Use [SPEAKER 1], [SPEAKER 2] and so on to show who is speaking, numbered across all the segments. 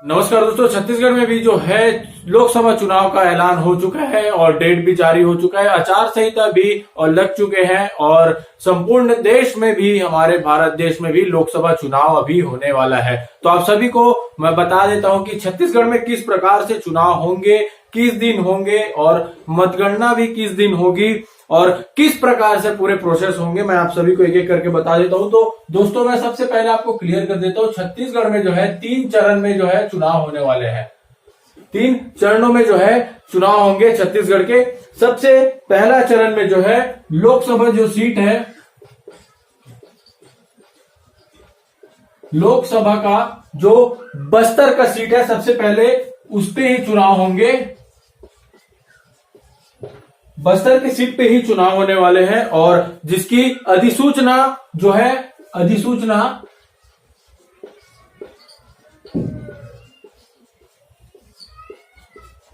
[SPEAKER 1] नमस्कार दोस्तों, छत्तीसगढ़ में भी जो है लोकसभा चुनाव का ऐलान हो चुका है और डेट भी जारी हो चुका है। आचार संहिता भी और लग चुके हैं और संपूर्ण देश में भी, हमारे भारत देश में भी लोकसभा चुनाव अभी होने वाला है। तो आप सभी को मैं बता देता हूं कि छत्तीसगढ़ में किस प्रकार से चुनाव होंगे, किस दिन होंगे और मतगणना भी किस दिन होगी और किस प्रकार से पूरे प्रोसेस होंगे, मैं आप सभी को एक एक करके बता देता हूं। तो दोस्तों, मैं सबसे पहले आपको क्लियर कर देता हूं, छत्तीसगढ़ में जो है 3 चरण में जो है चुनाव होने वाले हैं। 3 चरणों में जो है चुनाव होंगे छत्तीसगढ़ के। सबसे पहला चरण में जो है लोकसभा जो सीट है, लोकसभा का जो बस्तर का सीट है, सबसे पहले उस पे ही चुनाव होंगे। बस्तर की सीट पे ही चुनाव होने वाले हैं और जिसकी अधिसूचना जो है,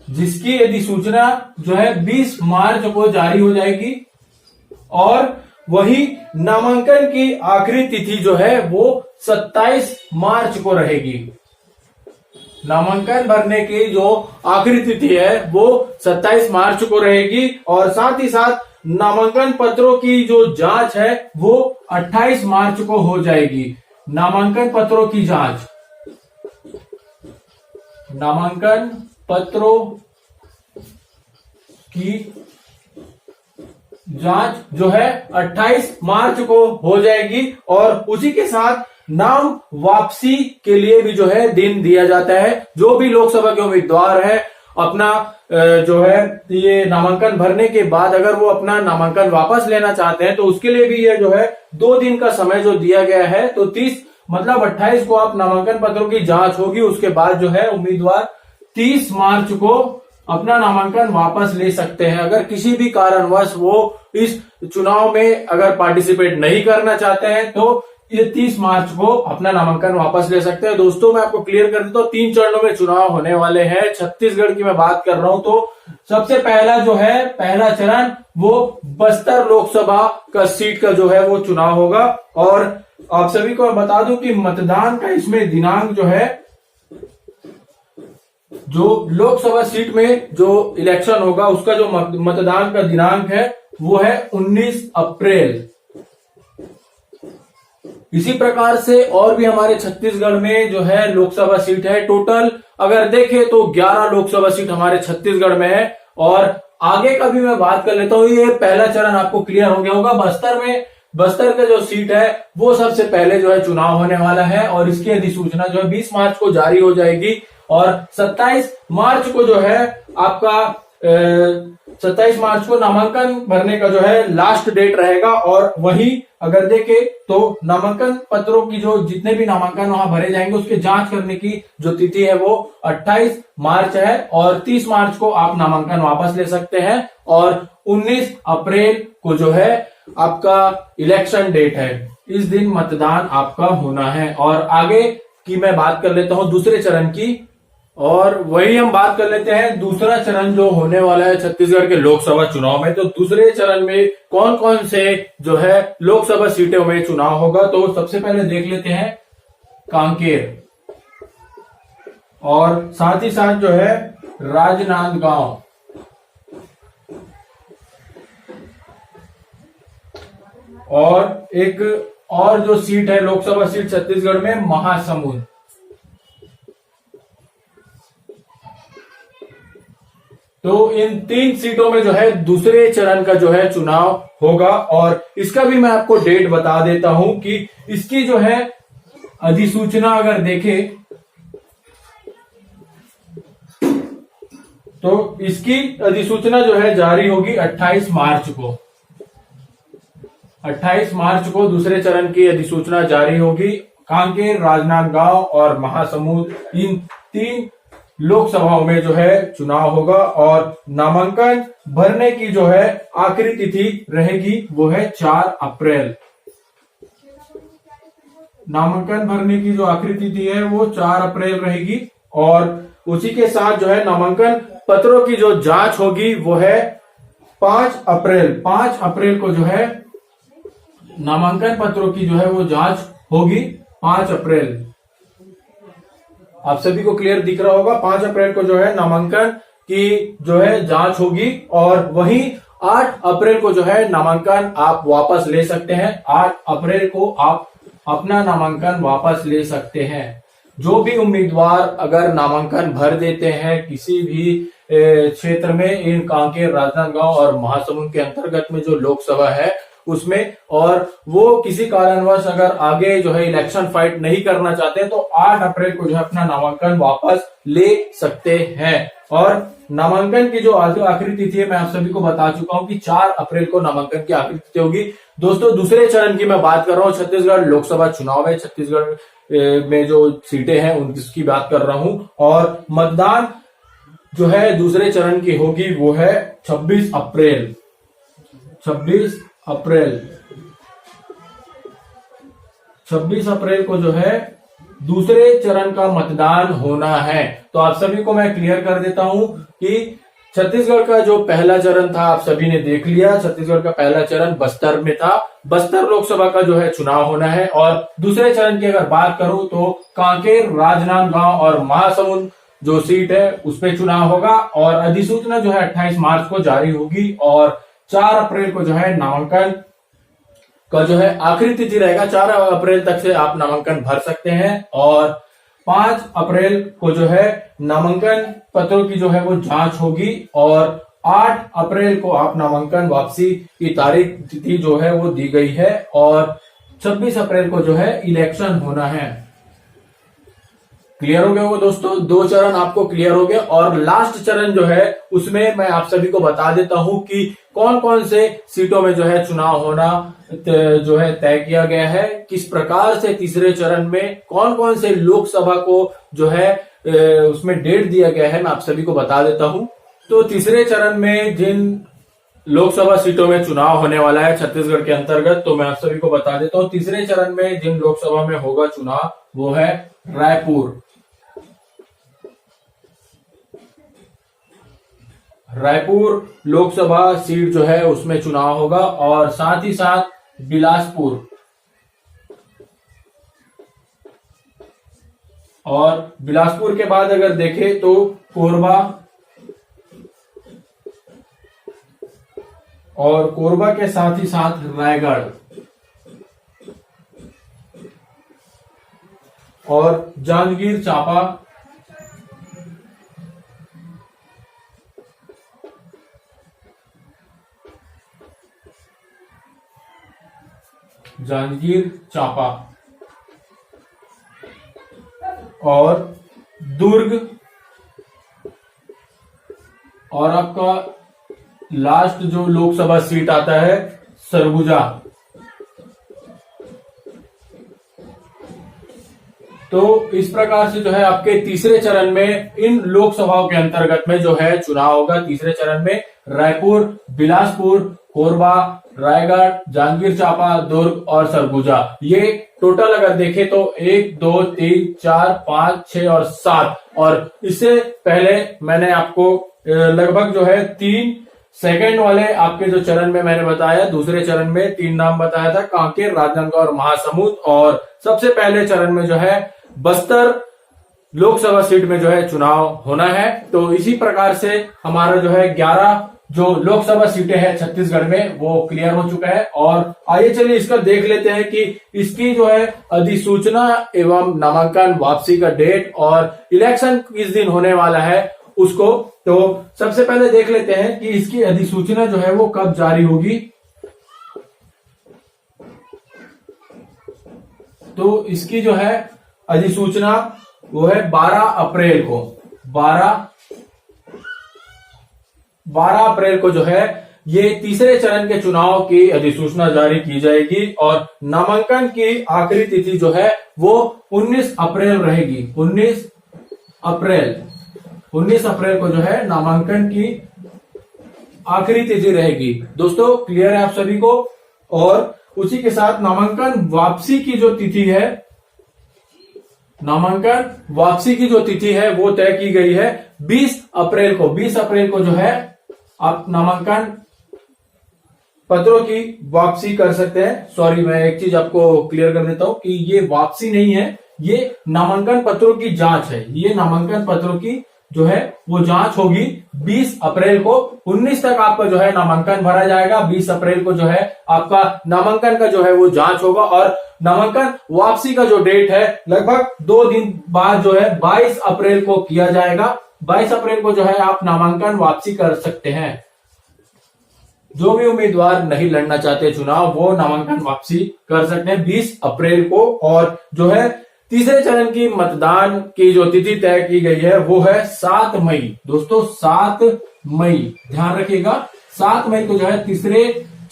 [SPEAKER 1] जिसकी अधिसूचना जो है 20 मार्च को जारी हो जाएगी और वही नामांकन की आखिरी तिथि जो है वो 27 मार्च को रहेगी। नामांकन भरने की जो आखिरी तिथि है वो 27 मार्च को रहेगी और साथ ही साथ नामांकन पत्रों की जो जांच है वो 28 मार्च को हो जाएगी। नामांकन पत्रों की जांच, नामांकन पत्रों की जांच जो है 28 मार्च को हो जाएगी और उसी के साथ नाम वापसी के लिए भी जो है दिन दिया जाता है। जो भी लोकसभा के उम्मीदवार है अपना जो है ये नामांकन भरने के बाद अगर वो अपना नामांकन वापस लेना चाहते हैं तो उसके लिए भी ये जो है 2 दिन का समय जो दिया गया है। तो 30 मतलब 28 को आप नामांकन पत्रों की जांच होगी, उसके बाद जो है उम्मीदवार 30 मार्च को अपना नामांकन वापस ले सकते हैं। अगर किसी भी कारणवश वो इस चुनाव में अगर पार्टिसिपेट नहीं करना चाहते हैं तो ये 30 मार्च को अपना नामांकन वापस ले सकते हैं। दोस्तों, मैं आपको क्लियर कर देता हूं, 3 चरणों में चुनाव होने वाले हैं। छत्तीसगढ़ की मैं बात कर रहा हूं तो सबसे पहला जो है, पहला चरण वो बस्तर लोकसभा का सीट का जो है वो चुनाव होगा। और आप सभी को बता दूं कि मतदान का इसमें दिनांक जो है, जो लोकसभा सीट में जो इलेक्शन होगा उसका जो मतदान का दिनांक है वो है 19 अप्रैल। इसी प्रकार से और भी हमारे छत्तीसगढ़ में जो है लोकसभा सीट है, टोटल अगर देखें तो 11 लोकसभा सीट हमारे छत्तीसगढ़ में है। और आगे का भी मैं बात कर लेता हूं, ये पहला चरण आपको क्लियर हो गया होगा। बस्तर का जो सीट है वो सबसे पहले जो है चुनाव होने वाला है और इसकी अधिसूचना जो है 20 मार्च को जारी हो जाएगी और 27 मार्च को जो है आपका 27 मार्च को नामांकन भरने का जो है लास्ट डेट रहेगा। और वही अगर देखें तो नामांकन पत्रों की जो जितने भी नामांकन वहां भरे जाएंगे उसके जांच करने की जो तिथि है वो 28 मार्च है और 30 मार्च को आप नामांकन वापस ले सकते हैं और 19 अप्रैल को जो है आपका इलेक्शन डेट है। इस दिन मतदान आपका होना है। और आगे की मैं बात कर लेता हूं दूसरे चरण की, और वही हम बात कर लेते हैं दूसरा चरण जो होने वाला है छत्तीसगढ़ के लोकसभा चुनाव में। तो दूसरे चरण में कौन कौन से जो है लोकसभा सीटों में चुनाव होगा, तो सबसे पहले देख लेते हैं कांकेर और साथ ही साथ जो है राजनांदगांव और एक और जो सीट है लोकसभा सीट छत्तीसगढ़ में, महासमुंद। तो इन 3 सीटों में जो है दूसरे चरण का जो है चुनाव होगा और इसका भी मैं आपको डेट बता देता हूं कि इसकी जो है अधिसूचना अगर देखें तो इसकी अधिसूचना जो है जारी होगी 28 मार्च को। 28 मार्च को दूसरे चरण की अधिसूचना जारी होगी। कांकेर, राजनांदगांव और महासमुंद, इन 3 लोकसभाओं में जो है चुनाव होगा और नामांकन भरने की जो है आखिरी तिथि रहेगी वो है 4 अप्रैल। नामांकन भरने की जो आखिरी तिथि है वो 4 अप्रैल रहेगी और उसी के साथ जो है नामांकन पत्रों की जो जांच होगी वो है 5 अप्रैल। 5 अप्रैल को जो है नामांकन पत्रों की जो है वो जांच होगी 5 अप्रैल। आप सभी को क्लियर दिख रहा होगा। 5 अप्रैल को जो है नामांकन की जो है जांच होगी और वहीं 8 अप्रैल को जो है नामांकन आप वापस ले सकते हैं। 8 अप्रैल को आप अपना नामांकन वापस ले सकते हैं। जो भी उम्मीदवार अगर नामांकन भर देते हैं किसी भी क्षेत्र में, इन कांकेर, राजनांदगांव और महासमुंद के अंतर्गत में जो लोकसभा है उसमें, और वो किसी कारणवश अगर आगे जो है इलेक्शन फाइट नहीं करना चाहते तो 8 अप्रैल को जो है अपना नामांकन वापस ले सकते हैं। और नामांकन की जो आखिरी तिथि है मैं आप सभी को बता चुका हूं कि 4 अप्रैल को नामांकन की आखिरी तिथि होगी। दोस्तों दूसरे चरण की मैं बात कर रहा हूं, छत्तीसगढ़ लोकसभा चुनाव है, छत्तीसगढ़ में जो सीटें हैं उनकी बात कर रहा हूं। और मतदान जो है दूसरे चरण की होगी वो है 26 अप्रैल। 26 अप्रैल को जो है दूसरे चरण का मतदान होना है। तो आप सभी को मैं क्लियर कर देता हूं कि छत्तीसगढ़ का जो पहला चरण था आप सभी ने देख लिया। छत्तीसगढ़ का पहला चरण बस्तर में था, बस्तर लोकसभा का जो है चुनाव होना है। और दूसरे चरण की अगर बात करूं तो कांकेर, राजनांदगांव और महासमुंद जो सीट है उस पर चुनाव होगा और अधिसूचना जो है 28 मार्च को जारी होगी और 4 अप्रैल को जो है नामांकन का जो है आखिरी तिथि रहेगा। 4 अप्रैल तक से आप नामांकन भर सकते हैं और 5 अप्रैल को जो है नामांकन पत्रों की जो है वो जांच होगी और 8 अप्रैल को आप नामांकन वापसी की तारीख तिथि जो है वो दी गई है और 26 अप्रैल को जो है इलेक्शन होना है। क्लियर हो गया होगा दोस्तों, 2 चरण आपको क्लियर हो गए। और लास्ट चरण जो है उसमें मैं आप सभी को बता देता हूं कि कौन कौन से सीटों में जो है चुनाव होना जो है तय किया गया है, किस प्रकार से तीसरे चरण में कौन कौन से लोकसभा को जो है उसमें डेट दिया गया है, मैं आप सभी को बता देता हूं। तो तीसरे चरण में जिन लोकसभा सीटों में चुनाव होने वाला है छत्तीसगढ़ के अंतर्गत, तो मैं आप सभी को बता देता हूं तीसरे चरण में जिन लोकसभा में होगा चुनाव वो है रायपुर लोकसभा सीट जो है उसमें चुनाव होगा और साथ ही साथ बिलासपुर और बिलासपुर के बाद अगर देखें तो कोरबा और कोरबा के साथ ही साथ रायगढ़ और जांजगीर चांपा और दुर्ग और आपका लास्ट जो लोकसभा सीट आता है सरगुजा। तो इस प्रकार से जो है आपके तीसरे चरण में इन लोकसभाओं के अंतर्गत में जो है चुनाव होगा। तीसरे चरण में रायपुर, बिलासपुर, कोरबा, रायगढ़, जांजगीर चांपा, दुर्ग और सरगुजा, ये टोटल अगर देखें तो 1, 2, 3, 4, 5, 6 और 7। और इससे पहले मैंने आपको लगभग जो है 3 सेकंड वाले आपके जो चरण में मैंने बताया, दूसरे चरण में 3 नाम बताया था, कांकेर, राजनांदगांव और महासमुंद। और सबसे पहले चरण में जो है बस्तर लोकसभा सीट में जो है चुनाव होना है। तो इसी प्रकार से हमारा जो है 11 जो लोकसभा सीटें हैं छत्तीसगढ़ में वो क्लियर हो चुका है। और आइए चलिए इसका देख लेते हैं कि इसकी जो है अधिसूचना एवं नामांकन वापसी का डेट और इलेक्शन किस दिन होने वाला है उसको। तो सबसे पहले देख लेते हैं कि इसकी अधिसूचना जो है वो कब जारी होगी। तो इसकी जो है अधिसूचना वो है 12 अप्रैल को। 12 अप्रैल को जो है ये तीसरे चरण के चुनाव की अधिसूचना जारी की जाएगी और नामांकन की आखिरी तिथि जो है वो 19 अप्रैल रहेगी। 19 अप्रैल को जो है नामांकन की आखिरी तिथि रहेगी। दोस्तों क्लियर है आप सभी को। और उसी के साथ नामांकन वापसी की जो तिथि है, नामांकन वापसी की जो तिथि है वो तय की गई है 20 अप्रैल को। 20 अप्रैल को जो है आप नामांकन पत्रों की वापसी कर सकते हैं। सॉरी, मैं एक चीज आपको क्लियर कर देता हूं कि ये वापसी नहीं है, ये नामांकन पत्रों की जांच है। ये नामांकन पत्रों की जो है वो जांच होगी 20 अप्रैल को। 19 तक आपका जो है नामांकन भरा जाएगा। 20 अप्रैल को जो है आपका नामांकन का जो है वो जांच होगा और नामांकन वापसी का जो डेट है लगभग 2 दिन बाद जो है 22 अप्रैल को किया जाएगा। 22 अप्रैल को जो है आप नामांकन वापसी कर सकते हैं। जो भी उम्मीदवार नहीं लड़ना चाहते चुनाव वो नामांकन वापसी कर सकते हैं 20 अप्रैल को। और जो है तीसरे चरण की मतदान की जो तिथि तय की गई है वो है 7 मई। दोस्तों 7 मई ध्यान रखिएगा, 7 मई को जो है तीसरे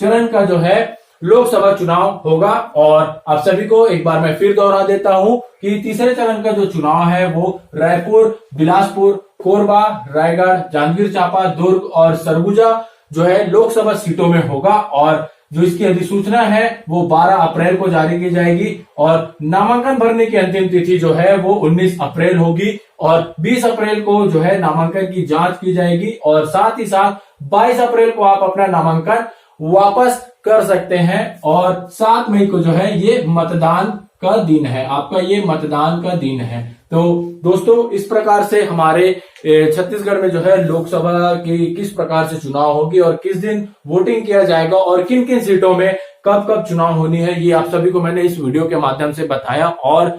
[SPEAKER 1] चरण का जो है लोकसभा चुनाव होगा। और आप सभी को एक बार मैं फिर दोहरा देता हूं कि तीसरे चरण का जो चुनाव है वो रायपुर, बिलासपुर, कोरबा, रायगढ़, जांजगीर चांपा, दुर्ग और सरगुजा जो है लोकसभा सीटों में होगा। और जो इसकी अधिसूचना है वो 12 अप्रैल को जारी की जाएगी और नामांकन भरने की अंतिम तिथि जो है वो 19 अप्रैल होगी और 20 अप्रैल को जो है नामांकन की जांच की जाएगी और साथ ही साथ 22 अप्रैल को आप अपना नामांकन वापस कर सकते हैं। और 7 मई को जो है ये मतदान का दिन है, आपका ये मतदान का दिन है। तो दोस्तों इस प्रकार से हमारे छत्तीसगढ़ में जो है लोकसभा की किस प्रकार से चुनाव होगी और किस दिन वोटिंग किया जाएगा और किन किन सीटों में कब कब चुनाव होनी है, ये आप सभी को मैंने इस वीडियो के माध्यम से बताया। और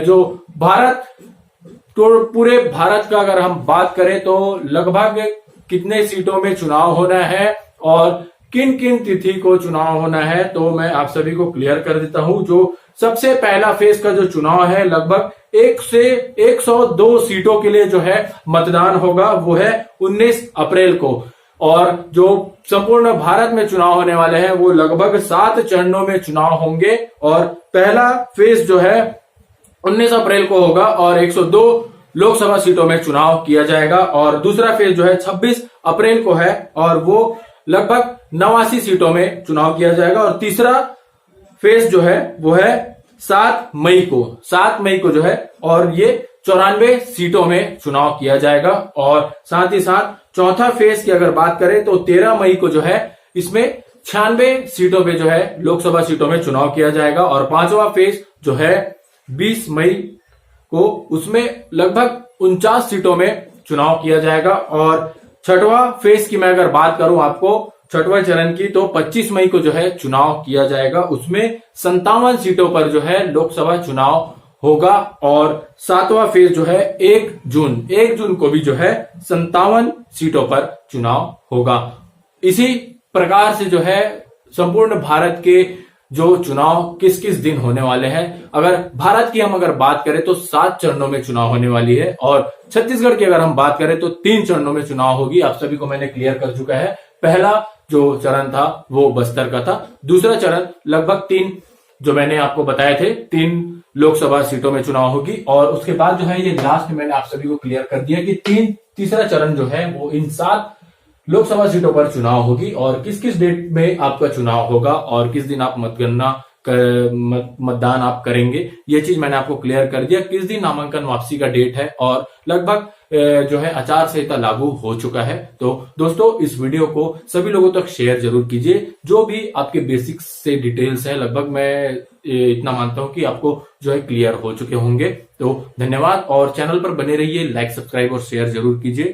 [SPEAKER 1] जो भारत तो पूरे भारत का अगर हम बात करें तो लगभग कितने सीटों में चुनाव होना है और किन किन तिथि को चुनाव होना है, तो मैं आप सभी को क्लियर कर देता हूं। जो सबसे पहला फेज का जो चुनाव है लगभग 1 से 102 सीटों के लिए जो है मतदान होगा वो है 19 अप्रैल को। और जो संपूर्ण भारत में चुनाव होने वाले हैं वो लगभग 7 चरणों में चुनाव होंगे और पहला फेज जो है 19 अप्रैल को होगा और 102 लोकसभा सीटों में चुनाव किया जाएगा। और दूसरा फेज जो है 26 अप्रैल को है और वो लगभग 89 सीटों में चुनाव किया जाएगा। और तीसरा फेज जो है वो है 7 मई को जो है और ये 94 सीटों में चुनाव किया जाएगा। और साथ ही साथ चौथा फेज की अगर बात करें तो 13 मई को जो है इसमें 96 सीटों पे जो है लोकसभा सीटों में चुनाव किया जाएगा। और पांचवा फेज जो है 20 मई को, उसमें लगभग 49 सीटों में चुनाव किया जाएगा। और छठवां फेज की मैं अगर बात करूं आपको छठवां चरण की, तो 25 मई को जो है चुनाव किया जाएगा। उसमें 57 सीटों पर जो है लोकसभा चुनाव होगा। और सातवां फेज जो है 1 जून को भी जो है 57 सीटों पर चुनाव होगा। इसी प्रकार से जो है संपूर्ण भारत के जो चुनाव किस किस दिन होने वाले हैं, अगर भारत की हम अगर बात करें तो 7 चरणों में चुनाव होने वाली है। और छत्तीसगढ़ की अगर हम बात करें तो 3 चरणों में चुनाव होगी। आप सभी को मैंने क्लियर कर चुका है। पहला जो चरण था वो बस्तर का था। दूसरा चरण लगभग 3 जो मैंने आपको बताए थे 3 लोकसभा सीटों में चुनाव होगी। और उसके बाद जो है ये लास्ट मैंने आप सभी को क्लियर कर दिया कि तीसरा चरण जो है वो इन 7 लोकसभा सीटों पर चुनाव होगी। और किस किस डेट में आपका चुनाव होगा और किस दिन आप मतदान आप करेंगे, ये चीज मैंने आपको क्लियर कर दिया। किस दिन नामांकन वापसी का डेट है और लगभग जो है आचार संहिता लागू हो चुका है। तो दोस्तों इस वीडियो को सभी लोगों तक शेयर जरूर कीजिए। जो भी आपके बेसिक्स से डिटेल्स है लगभग मैं इतना मानता हूं कि आपको जो है क्लियर हो चुके होंगे। तो धन्यवाद और चैनल पर बने रहिए, लाइक, सब्सक्राइब और शेयर जरूर कीजिए।